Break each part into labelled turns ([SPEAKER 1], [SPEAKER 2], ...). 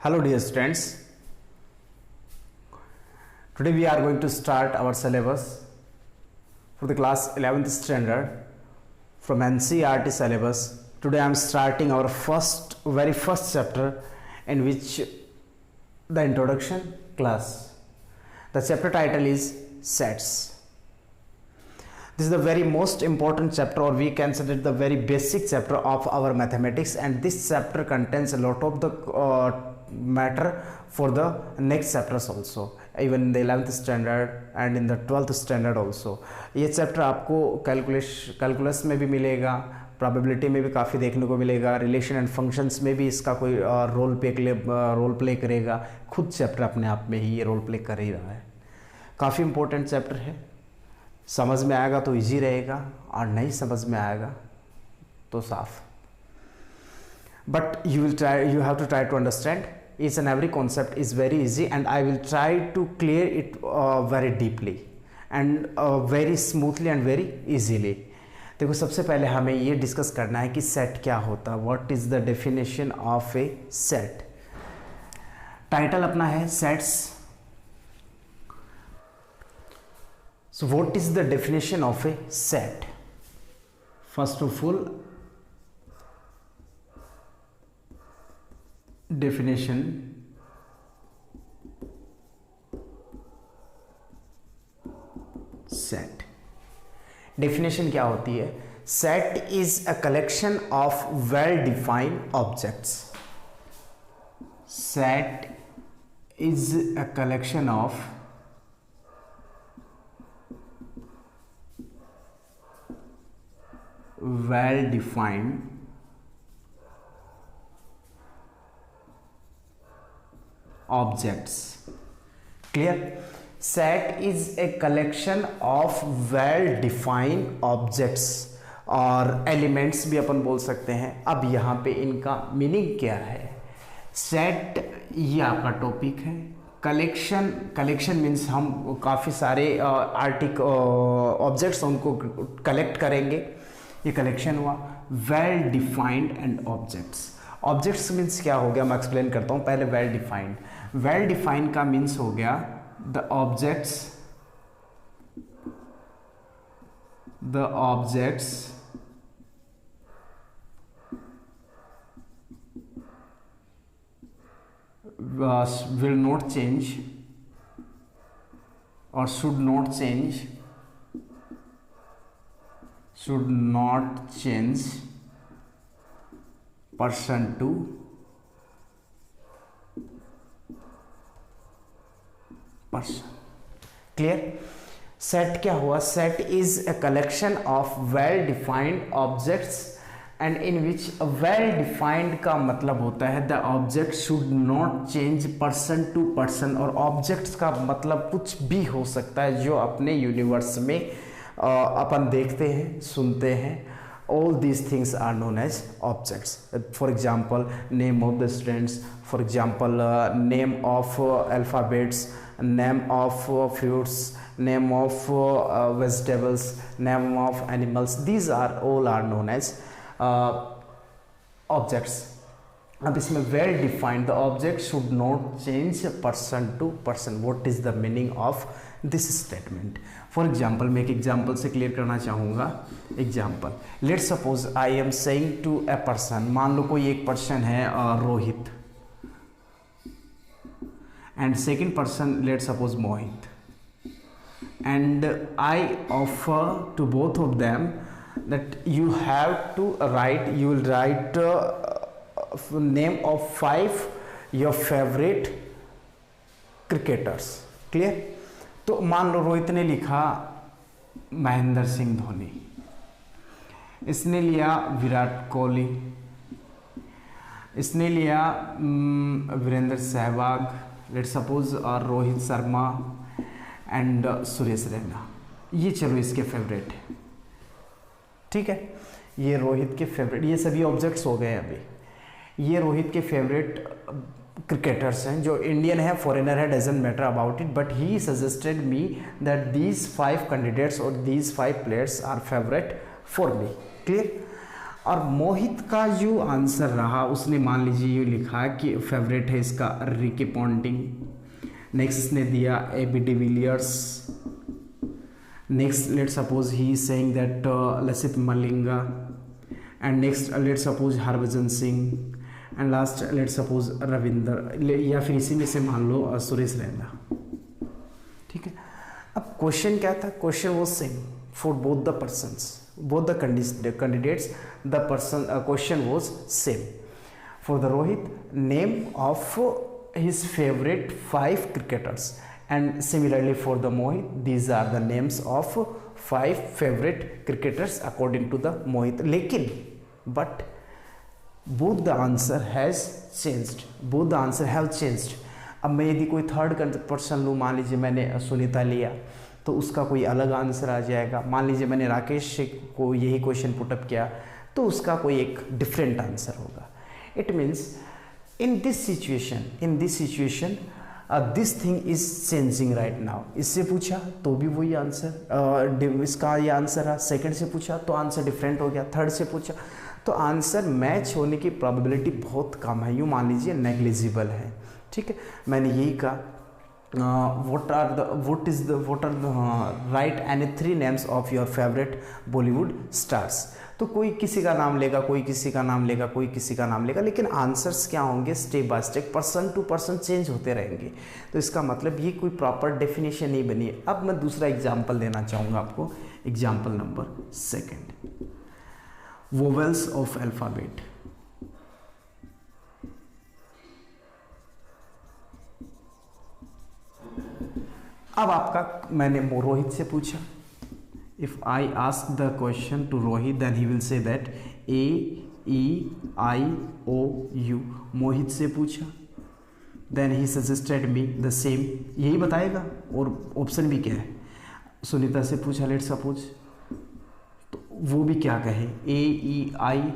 [SPEAKER 1] Hello dear students, today we are going to start our syllabus for the class 11th standard from NCERT syllabus. Today I am starting our very first chapter in which the introduction class. The chapter title is sets. This is the very most important chapter, or we can say that the very basic chapter of our mathematics, and this chapter contains a lot of the matter for the next chapters also, even in the 11th standard and in the 12th standard also. ये chapter आपको calculus में भी मिलेगा, probability में भी काफ़ी देखने को मिलेगा, रिलेशन एंड फंक्शंस में भी इसका कोई रोल प्ले करेगा. खुद चैप्टर अपने आप में ही ये रोल प्ले कर ही रहा है. काफ़ी इंपॉर्टेंट चैप्टर है. समझ में आएगा तो इजी रहेगा, और नहीं समझ में आएगा तो साफ. But you have to try to understand. each and every concept is very easy, and I will try to clear it very deeply and very smoothly and very easily. देखो, सबसे पहले हमें ये डिस्कस करना है कि सेट क्या होता है. What is the definition of A set. Title अपना है sets. So what is the definition of a set? First of all, definition set. Definition क्या होती है? Set is a collection of well-defined objects. Set is a collection of well-defined objects. Clear? Set is a collection of well-defined objects और elements भी अपन बोल सकते हैं. अब यहाँ पे इनका मीनिंग क्या है? सेट ये आपका टॉपिक है. कलेक्शन मीन्स हम काफ़ी सारे ऑब्जेक्ट्स उनको कलेक्ट करेंगे. ये कलेक्शन हुआ. Well defined and objects means क्या हो गया, मैं एक्सप्लेन करता हूँ. पहले वेल डिफाइंड का मीन्स हो गया the objects will not change or should not change person to person. Clear? Set क्या हुआ? Set is a collection of well defined objects and in which a well defined का मतलब होता है the object should not change person to person. और objects का मतलब कुछ भी हो सकता है जो अपने यूनिवर्स में अपन देखते हैं, सुनते हैं. All these things are known as objects. For example, name of the students, for example, name of alphabets, name of fruits, name of vegetables, name of animals. These all are known as objects. अब इसमें well defined, the object should not change person to person. What is the meaning of this statement? For example, मैं एक example से clear करना चाहूँगा. Example, let suppose I am saying to a person. मान लो कोई एक पर्सन है Rohit, and second person let suppose Mohit, and I offer to both of them that you have to write, you will write name of 5 your favorite cricketers. Clear? तो मान लो रोहित ने लिखा महेंद्र सिंह धोनी, इसने लिया विराट कोहली, इसने लिया वीरेंद्र सहवाग, लेट सपोज और रोहित शर्मा एंड सुरेश रैना. ये चलो इसके फेवरेट है. ठीक है, ये रोहित के फेवरेट, ये सभी ऑब्जेक्ट्स हो गए. अभी ये रोहित के फेवरेट क्रिकेटर्स हैं, जो इंडियन है फॉरेनर है, doesn't matter about it, but he suggested me that these 5 candidates और these 5 players are favourite for me. Clear? और मोहित का जो आंसर रहा उसने मान लीजिए ये लिखा कि फेवरेट है इसका रिकी पॉन्टिंग, नेक्स्ट इसने दिया A B de Villiers, next let suppose he is saying that Lasith Malinga, and next let suppose Harbhajan Singh, and last let suppose Ravinder, या फिर इसी में से मान लो सुरेश रैना। ठीक है, अब क्वेश्चन क्या था, question was same for both the persons, both the candidates, the person question was same. For the Rohit, name of his favorite 5 cricketers, and similarly for the Mohit, these are the names of 5 favorite cricketers according to the Mohit. लेकिन but both the answer has changed, both the answer have changed. अब मैं यदि कोई third person लूँ, मान लीजिए मैंने सुनीता लिया, तो उसका कोई अलग आंसर आ जाएगा। मान लीजिए मैंने राकेश को यही क्वेश्चन पुटअप किया, तो उसका कोई एक डिफरेंट आंसर होगा। It means in this situation this thing is changing right now. इससे पूछा तो भी वही आंसर, इसका ये आंसर है, सेकंड से पूछा तो आंसर डिफरेंट हो गया, थर्ड से पूछा तो आंसर मैच होने की प्रोबेबिलिटी बहुत कम है, यूँ मान लीजिए नेग्लिजिबल है। ठीक है, मैंने यही कहा what are the write any 3 names of your favorite Bollywood stars। तो कोई किसी का नाम लेगा, कोई किसी का नाम लेगा, कोई किसी का नाम लेगा, लेकिन आंसर्स क्या होंगे, step by step, person to person change होते रहेंगे। तो इसका मतलब ये कोई प्रॉपर डेफिनेशन नहीं बनी है। अब मैं दूसरा एग्जाम्पल देना चाहूँगा आपको, example number 2, vowels of alphabet. अब आपका मैंने रोहित से पूछा, if I ask the question to Rohit then he will say that AEIOU। Mohit से पूछा then he suggested me the same, यही बताएगा, और ऑप्शन भी क्या है। सुनीता से पूछा लेट सपोज, तो वो भी क्या कहे, AEIOU।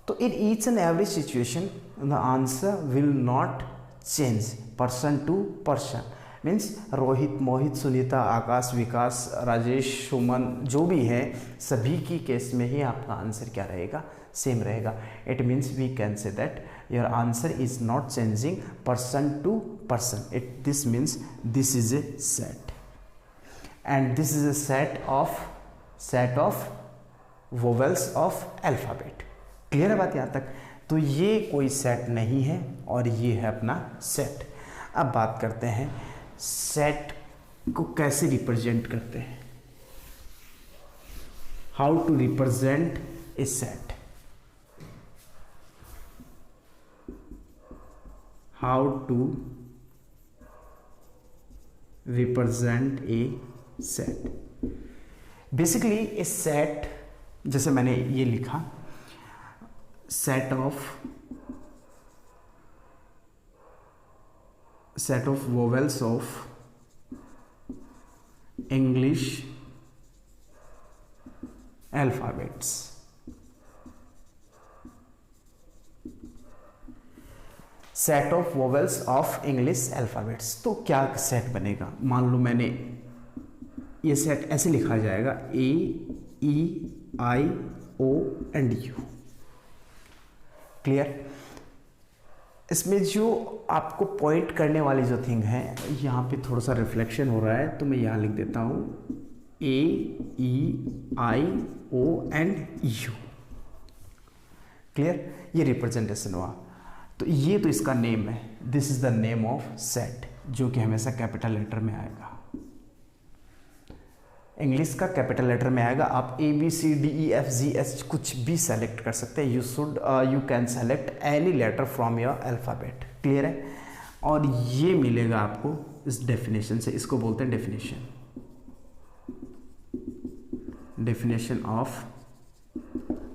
[SPEAKER 1] तो in each and every situation the answer will not change person to person. Means Rohit, Mohit, Sunita, Akash, Vikas, Rajesh, Suman, जो भी है सभी की केस में ही आपका आंसर क्या रहेगा, सेम रहेगा। It means we can say that your answer is not changing person to person. This means this is a set, and this is a set of vowels of alphabet. Clear है बात यहाँ तक? तो ये कोई set नहीं है और ये है अपना सेट। अब बात करते हैं सेट को कैसे रिप्रेजेंट करते हैं, how to represent a set, how to represent a set. Basically a set, जैसे मैंने ये लिखा, set of vowels of English alphabets। Set of vowels of English alphabets. तो क्या सेट बनेगा, मान लो मैंने ये सेट ऐसे लिखा जाएगा AEIOU। क्लियर? इसमें जो आपको पॉइंट करने वाली जो थिंग है, यहाँ पे थोड़ा सा रिफ्लेक्शन हो रहा है, तो मैं यहाँ लिख देता हूँ AEIOU। क्लियर? ये रिप्रेजेंटेशन हुआ। तो ये तो इसका नेम है, this is the name of set, जो कि हमेशा कैपिटल लेटर में आएगा। इंग्लिश का कैपिटल लेटर में आएगा। आप ABCDEFGH कुछ भी सेलेक्ट कर सकते हैं। You can select any letter from your alphabet. Clear है? और ये मिलेगा आपको इस डेफिनेशन से, इसको बोलते हैं definition of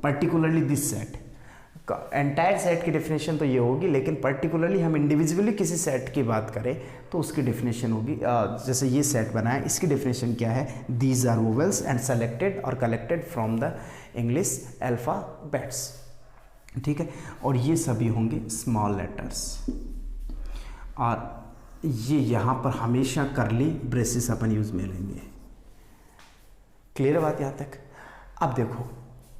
[SPEAKER 1] particularly this set. Entire set की डेफिनेशन तो ये होगी, लेकिन पर्टिकुलरली हम इंडिविजुअली किसी सेट की बात करें तो उसकी डेफिनेशन होगी। जैसे ये सेट बना है, इसकी डेफिनेशन क्या है, these are vowels and selected और collected from the English alphabets. ठीक है? और ये सभी होंगे स्मॉल लेटर्स, और ये यहाँ पर हमेशा करली ब्रेसेस अपन यूज में लेंगे। क्लियर है बात यहाँ तक? अब देखो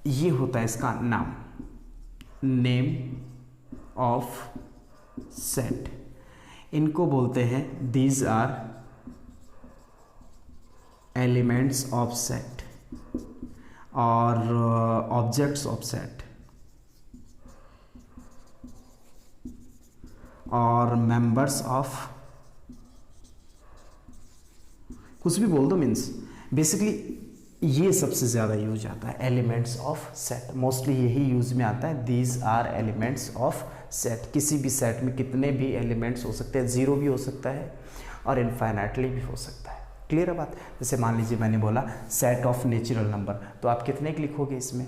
[SPEAKER 1] ये होता है इसका नाम, नेम ऑफ सेट, इनको बोलते हैं these are elements of set और ऑब्जेक्ट्स ऑफ सेट और मेंबर्स ऑफ, कुछ भी बोल दो, मीन्स बेसिकली ये सबसे ज़्यादा यूज आता है, एलिमेंट्स ऑफ सेट, मोस्टली यही यूज में आता है, these are elements of set. किसी भी सेट में कितने भी एलिमेंट्स हो सकते हैं, जीरो भी हो सकता है और इनफाइनाइटली भी हो सकता है। क्लियर है बात? जैसे मान लीजिए मैंने बोला सेट ऑफ नेचुरल नंबर, तो आप कितने लिखोगे इसमें,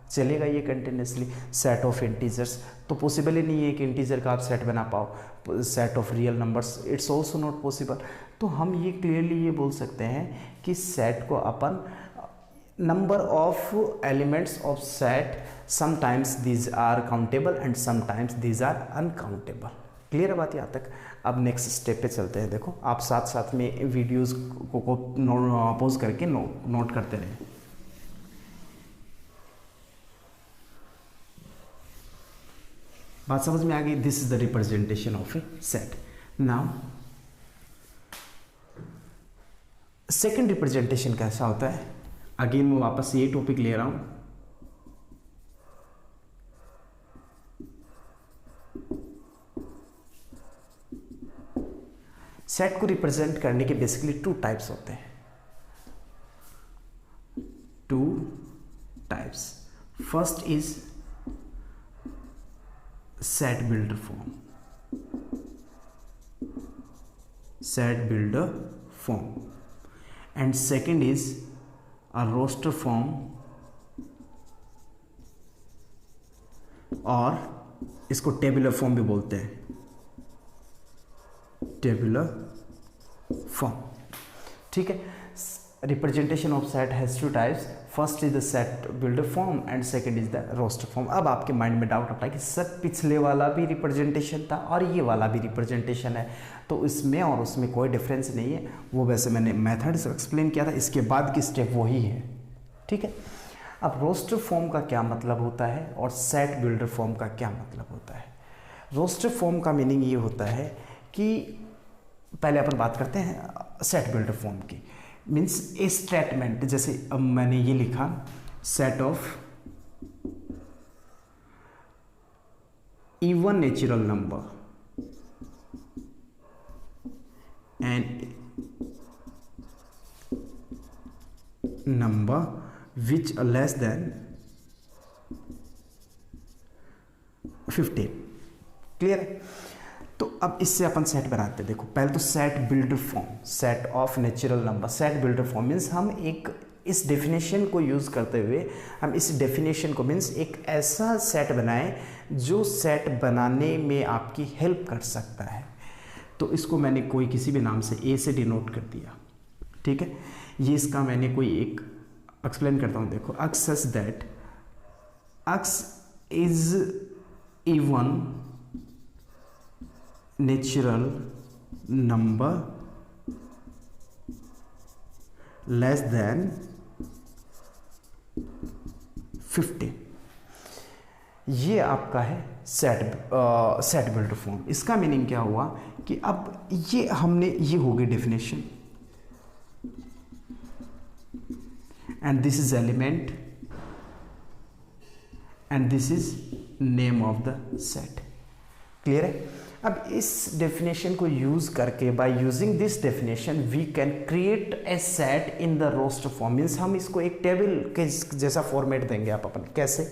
[SPEAKER 1] चलेगा ये कंटिन्यूसली। सेट ऑफ इंटीजर्स, तो पॉसिबल ही नहीं है कि इंटीजर का आप सेट बना पाओ। Set of real numbers, it's also not possible. तो हम ये क्लियरली ये बोल सकते हैं कि सेट को अपन number of elements of set, sometimes these are countable and sometimes these are uncountable। Clear है बात यहाँ तक? अब नेक्स्ट स्टेप पे चलते हैं। देखो आप साथ साथ में वीडियोस को पॉज करके नोट करते रहें। बात समझ में आ गई? This is the representation of A set. Now second representation कैसा होता है? अगेन मैं वापस ये टॉपिक ले रहा हूं। सेट को रिप्रेजेंट करने के बेसिकली टू टाइप्स होते हैं, to types. First is set builder form, set builder form, and second is a roster form और इसको टेबुलर फॉर्म भी बोलते हैं, टेबुलर फॉर्म। ठीक है, representation of set has two types. First is the set builder form and second is the roster form. अब आपके mind में डाउट आता है कि सर पिछले वाला भी रिप्रेजेंटेशन था और ये वाला भी रिप्रेजेंटेशन है, तो इसमें और उसमें कोई डिफरेंस नहीं है। वो वैसे मैंने मेथड से एक्सप्लेन किया था, इसके बाद की स्टेप वही है। ठीक है, अब रोस्टर फॉर्म का क्या मतलब होता है और सेट बिल्डर फॉर्म का क्या मतलब होता है? रोस्टर फॉर्म का मीनिंग ये होता है कि पहले अपन बात करते हैं सेट बिल्डर फॉर्म की। मीन्स ए स्टेटमेंट, जैसे अब मैंने ये लिखा set of even natural number and number which less than 15। Clear है? तो अब इससे अपन सेट बनाते हैं। देखो पहले तो set builder form, set of natural number. Set builder form means हम एक इस डेफिनेशन को यूज़ करते हुए हम इस डेफिनेशन को मीन्स एक ऐसा सेट बनाएं जो सेट बनाने में आपकी हेल्प कर सकता है। तो इसको मैंने कोई किसी भी नाम से ए से डिनोट कर दिया। ठीक है, ये इसका मैंने कोई एक एक्सप्लेन करता हूँ। देखो x such that x is even natural number less than 50। ये आपका है सेट बिल्डर फॉर्म। इसका मीनिंग क्या हुआ कि अब ये हमने ये हो गई definition and this is element and this is name of the set. Clear है? अब इस डेफिनेशन को यूज करके by using this definition we can create a set in the roster form. Means हम इसको एक टेबल के जैसा फॉर्मेट देंगे आप अपने। कैसे?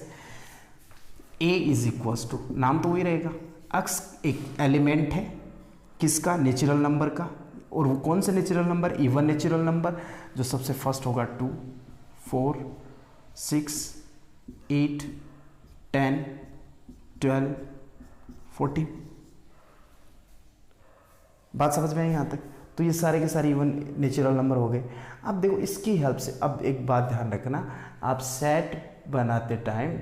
[SPEAKER 1] a इज इक्वल्स टू, नाम तो वही रहेगा, x एक एलिमेंट है किसका? नेचुरल नंबर का। और वो कौन सा natural number? Even natural number, जो सबसे फर्स्ट होगा 2, 4, 6, 8, 10, 12, 14। बात समझ में आई यहाँ तक? तो ये सारे के सारे इवन नेचुरल नंबर हो गए। अब देखो इसकी हेल्प से, अब एक बात ध्यान रखना, आप सेट बनाते टाइम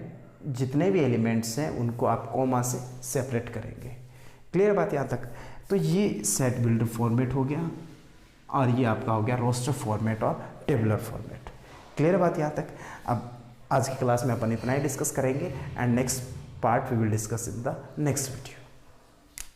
[SPEAKER 1] जितने भी एलिमेंट्स हैं उनको आप कॉमा से सेपरेट करेंगे। क्लियर बात यहाँ तक? तो ये सेट बिल्डर फॉर्मेट हो गया और ये आपका हो गया रोस्टर फॉर्मेट और टेबुलर फॉर्मेट। क्लियर बात यहाँ तक? अब आज की क्लास में अपन इतना ही डिस्कस करेंगे and next part we will discuss in the next video.